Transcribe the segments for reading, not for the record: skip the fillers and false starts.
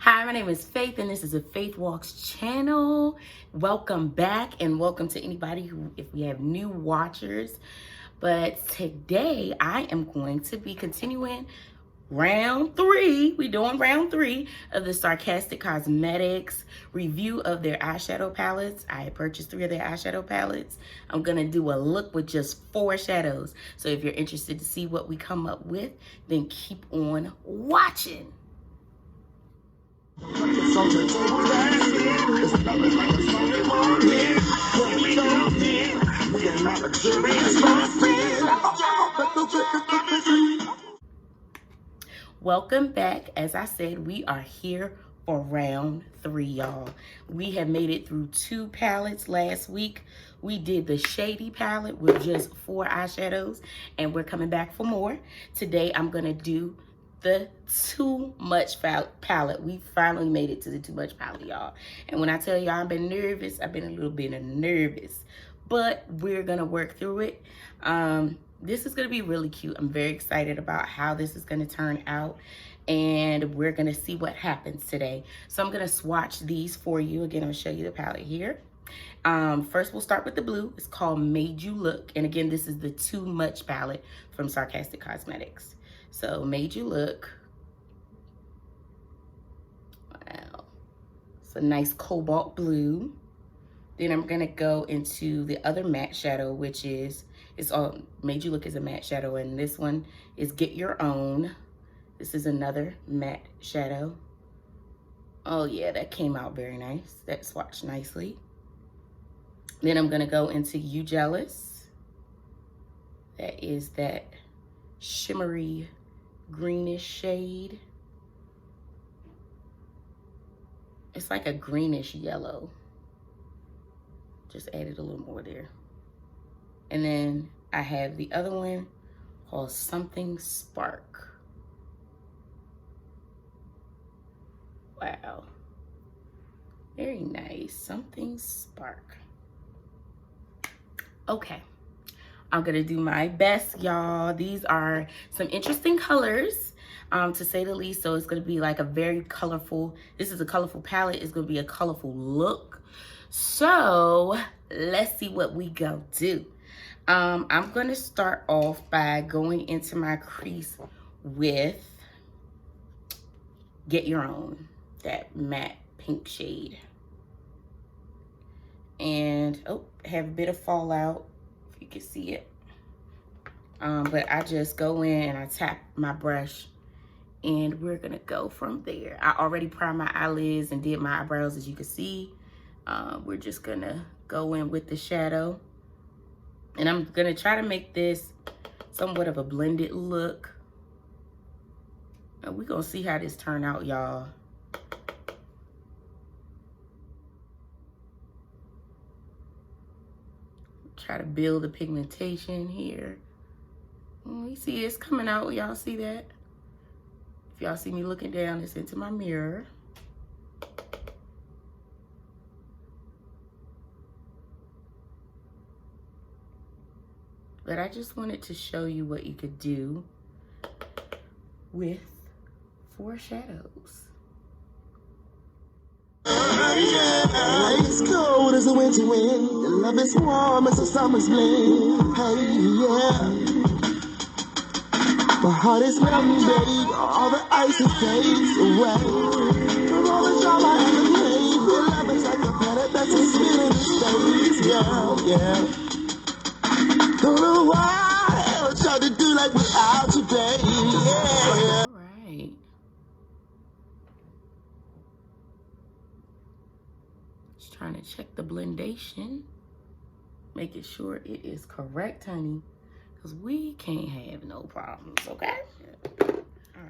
Hi, my name is Faith, and this is a Faith Walks channel. Welcome back, and welcome to anybody who, if we have new watchers. But today, I am going to be continuing round 3. We're doing round 3 of the Sarcastic Cosmetics review of their eyeshadow palettes. I purchased 3 of their eyeshadow palettes. I'm gonna do a look with just 4 shadows. So if you're interested to see what we come up with, then keep on watching. Welcome back. As I said, we are here for round 3, y'all. We have made it through 2 palettes last week. We did the Shady palette with just 4 eyeshadows, and we're coming back for more. Today, I'm gonna do the Too Much palette. We finally made it to the Too Much palette, y'all. And when I tell y'all I've been nervous, I've been a little bit nervous, but we're gonna work through it. This is gonna be really cute. I'm very excited about how this is gonna turn out, and we're gonna see what happens today. So I'm gonna swatch these for you. Again, I'll show you the palette here. First, we'll start with the blue. It's called Made You Look. And again, this is the Too Much palette from Sarcastic Cosmetics. So, Made You Look. Wow. It's a nice cobalt blue. Then I'm gonna go into the other matte shadow, which is, it's all Made You Look is a matte shadow, and this one is Get Your Own. This is another matte shadow. Oh yeah, that came out very nice. That swatched nicely. Then I'm gonna go into You Jealous. That is that shimmery greenish shade. It's like a greenish yellow. Just added a little more there. And then I have the other one called Something Spark. Wow. Very nice. Something Spark. Okay. I'm gonna do my best, y'all. These are some interesting colors, to say the least. So it's gonna be like a very colorful, this is a colorful palette. It's gonna be a colorful look. So let's see what we go do. I'm gonna start off by going into my crease with Get Your Own, that matte pink shade. And, oh, have a bit of fallout, if you can see it. But I just go in and I tap my brush, and we're gonna go from there. I already primed my eyelids and did my eyebrows, as you can see. We're just gonna go in with the shadow. And I'm gonna try to make this somewhat of a blended look. And we're gonna see how this turn out, y'all. Try to build the pigmentation here. You see it's coming out, y'all see that? If y'all see me looking down, it's into my mirror. But I just wanted to show you what you could do with 4 shadows. It's cold as a winter wind, and love is warm as a summer's blend. Hey, yeah. My heart is melting, babe. All the ice it fades away. From all the drama and the pain, your love is like a planet that's a spin in space. Yeah, yeah. Don't know why I was trying to do like without you, babe. Yeah. All right. Just trying to check the blendation, making sure it is correct, honey, because we can't have no problems, okay?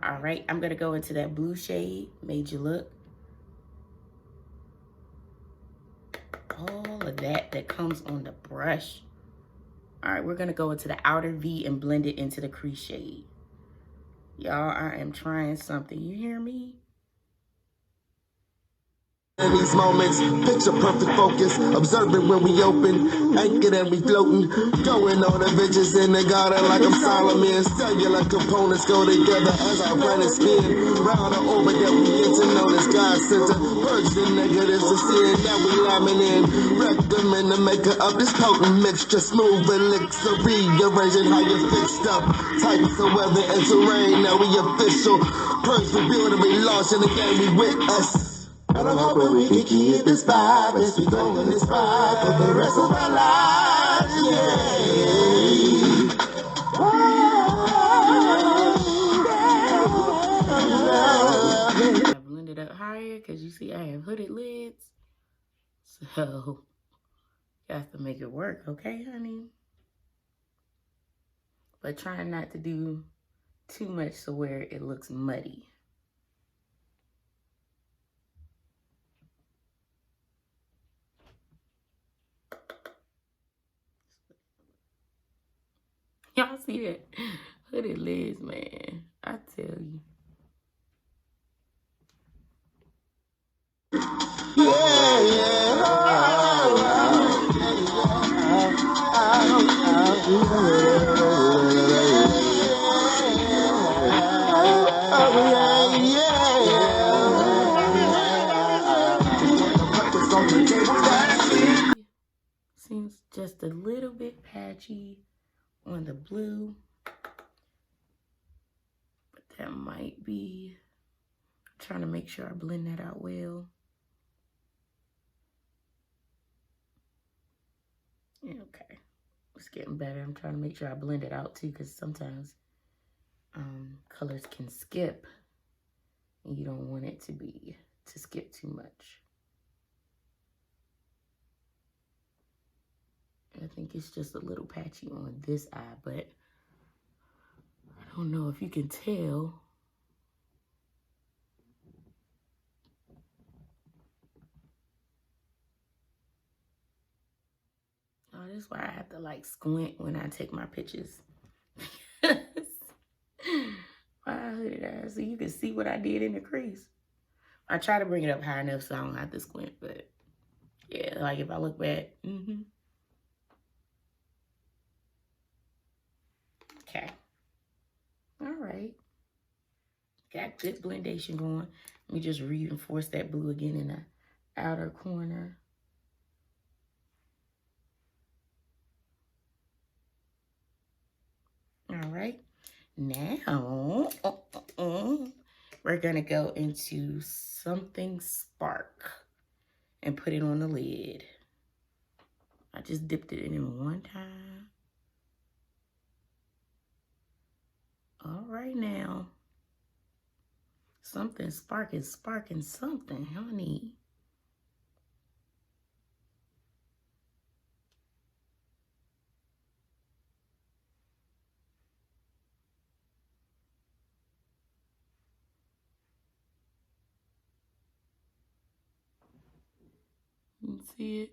All right, I'm gonna go into that blue shade, Made You Look. All of that comes on the brush. All right, we're gonna go into the outer V and blend it into the crease shade. Y'all, I am trying something, you hear me? In these moments, picture perfect focus, observing when we open, anchored and we floating, going on adventures in the garden like I'm Solomon. Cellular components go together as our planet spin, round and over that we get to know this God. toxins to purge the negatives to sin. Now we laminate, recommend the maker of this potent mixture. Smooth elixir, rearranging how you fixed up. Types of weather and terrain, now we official. Purge the building, we launch in the game, we with us. And I'm hoping we can keep this vibe as we go in this vibe for the rest of our lives, yeah. I blend it up higher because you see I have hooded lids. So, you have to make it work, okay, honey? But trying not to do too much so where it looks muddy. Y'all see that? Hooded lids, man. I tell you. Seems just a little bit patchy on the blue, but that might be, I'm trying to make sure I blend that out well. Yeah, okay, it's getting better. I'm trying to make sure I blend it out too, because sometimes colors can skip and you don't want it to skip too much. I think it's just a little patchy on this eye, but I don't know if you can tell. Oh, that's why I have to like squint when I take my pictures. My hooded eyes, so you can see what I did in the crease. I try to bring it up high enough so I don't have to squint, but yeah, like if I look back, Okay. All right. Got good blendation going. Let me just reinforce that blue again in the outer corner. All right. Now, we're gonna go into something spark and put it on the lid. I just dipped it in one time. All right now. Something sparking something, honey. You can see it.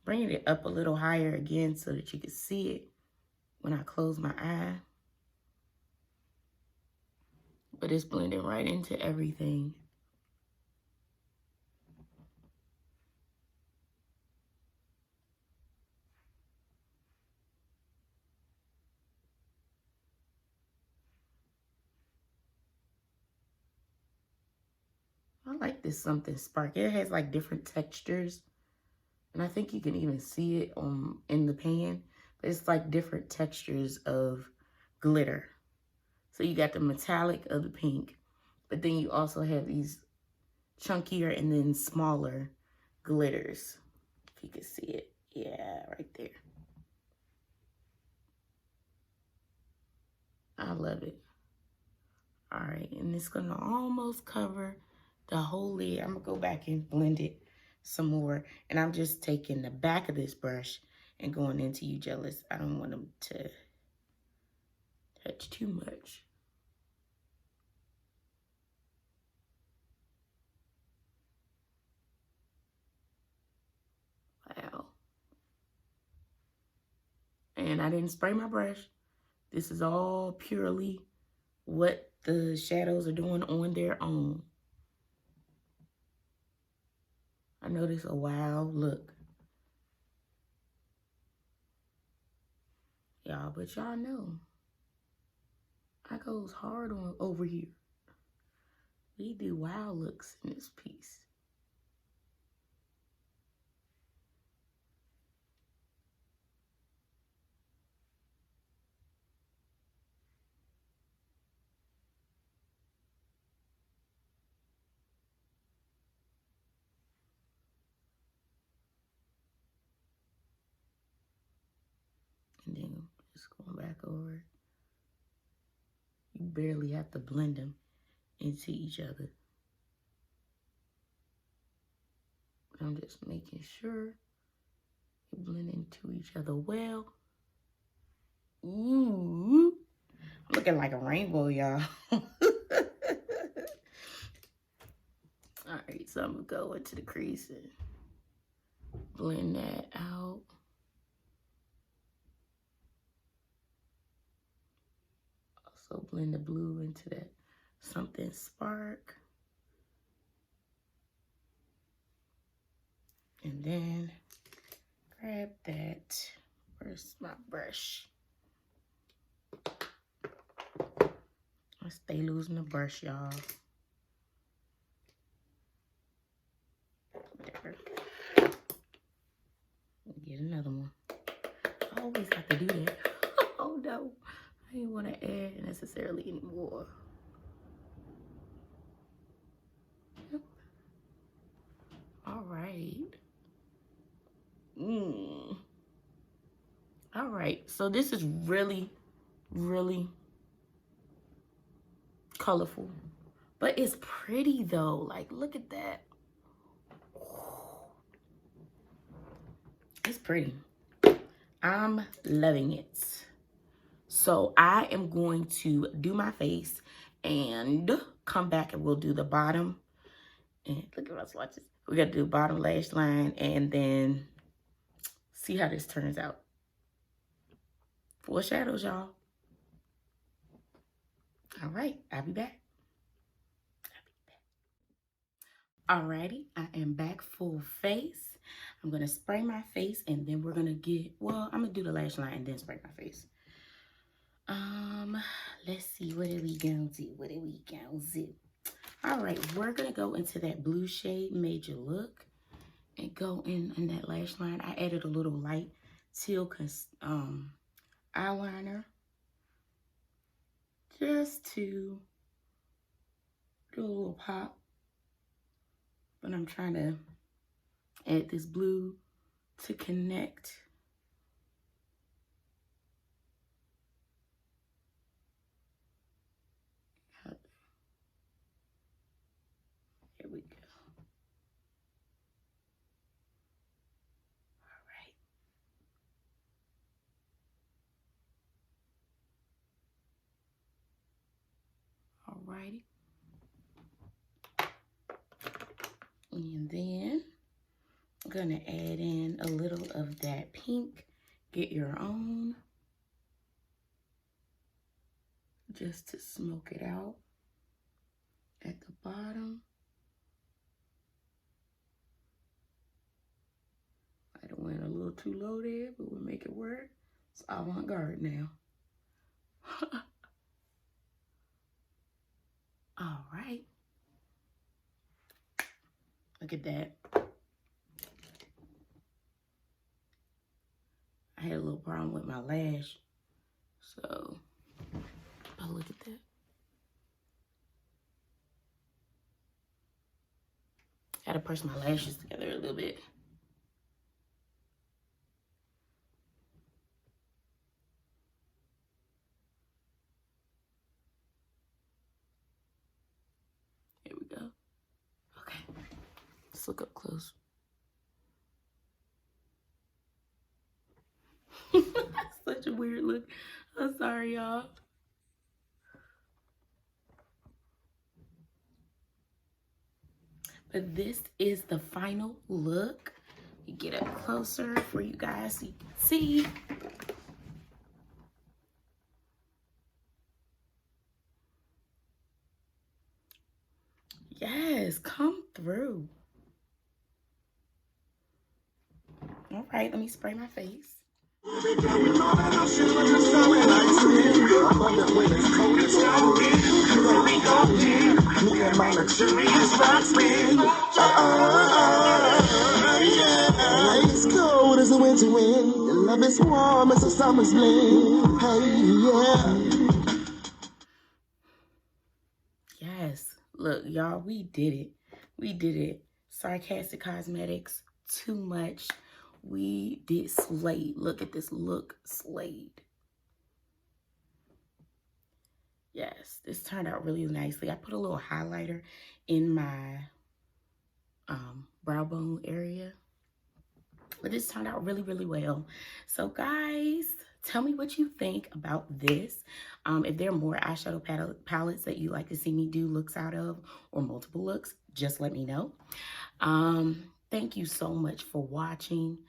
Bringing it up a little higher again so that you can see it when I close my eye. But it's blending right into everything. I like this something spark. It has like different textures. And I think you can even see it in the pan. But it's like different textures of glitter. So you got the metallic of the pink. But then you also have these chunkier and then smaller glitters. If you can see it. Yeah, right there. I love it. All right, and it's gonna almost cover the whole lid. I'm gonna go back and blend it some more. And I'm just taking the back of this brush and going into You Jealous. I don't want them to touch too much. Wow. And I didn't spray my brush. This is all purely what the shadows are doing on their own. I know this a wild look. Y'all, but y'all know I goes hard on over here. We do wild looks in this piece. And then just going back over it. You barely have to blend them into each other. I'm just making sure you blend into each other well. Ooh, I'm looking like a rainbow, y'all. All right, so I'm gonna go into the crease and blend that out. Also blend the blue into that something spark. And then grab that. Where's my brush? I stay losing the brush, y'all. Whatever. Get another one. I always have to do that. Oh no, I didn't want to add necessarily anymore. Yep. All right. All right, so this is really, really colorful, but it's pretty though. Like, look at that. It's pretty. I'm loving it. So I am going to do my face and come back and we'll do the bottom. And look at my swatches. We got to do bottom lash line and then see how this turns out. Full shadows, y'all. All right, I'll be back. Alrighty, I am back full face. I'm gonna spray my face and then we're gonna get, well, I'm gonna do the lash line and then spray my face. Let's see, what are we gonna do? All right, we're gonna go into that blue shade, Major Look, and go in that lash line. I added a little light teal eyeliner just to do a little pop. But I'm trying to add this blue to connect. Here we go. All righty. And then I'm gonna add in a little of that pink, Get Your Own, just to smoke it out at the bottom. I done went a little too low there, but we'll make it work. It's avant-garde now. All right. Look at that. I had a little problem with my lash, so oh, look at that. I had to press my lashes together a little bit. Here we go. Okay, let's look up close. Such a weird look. I'm sorry, y'all. But this is the final look. You get up closer for you guys so you can see. Yes, come through. All right, let me spray my face. and my luxurious rock spin. Yeah. Ice cold as a winter wind. Your love is warm as a summer's blend. Hey, yeah. Yes. Look, y'all, we did it. We did it. Sarcastic Cosmetics, too much. We did Slade. Look at this look, Slade. Yes, this turned out really nicely. I put a little highlighter in my brow bone area. But this turned out really, really well. So guys, tell me what you think about this. If there are more eyeshadow palettes that you like to see me do looks out of, or multiple looks, just let me know. Thank you so much for watching.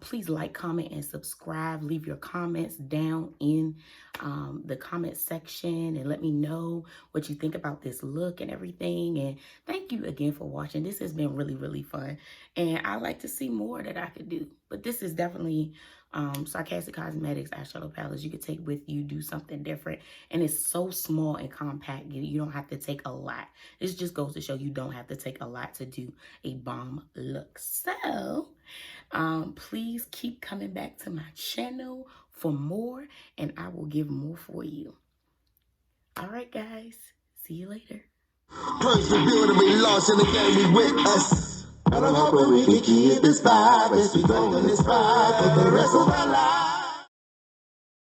Please like, comment, and subscribe. Leave your comments down in the comment section and let me know what you think about this look and everything. And thank you again for watching. This has been really, really fun. And I like to see more that I could do. But this is definitely Sarcastic Cosmetics eyeshadow palettes you could take with you, do something different. And it's so small and compact. You don't have to take a lot. This just goes to show you don't have to take a lot to do a bomb look. So please keep coming back to my channel for more, and I will give more for you. All right, guys. See you later. Persevere to be lost in the game we with us. And I'm hoping we can keep this vibe as we go in this vibe for the rest of our lives.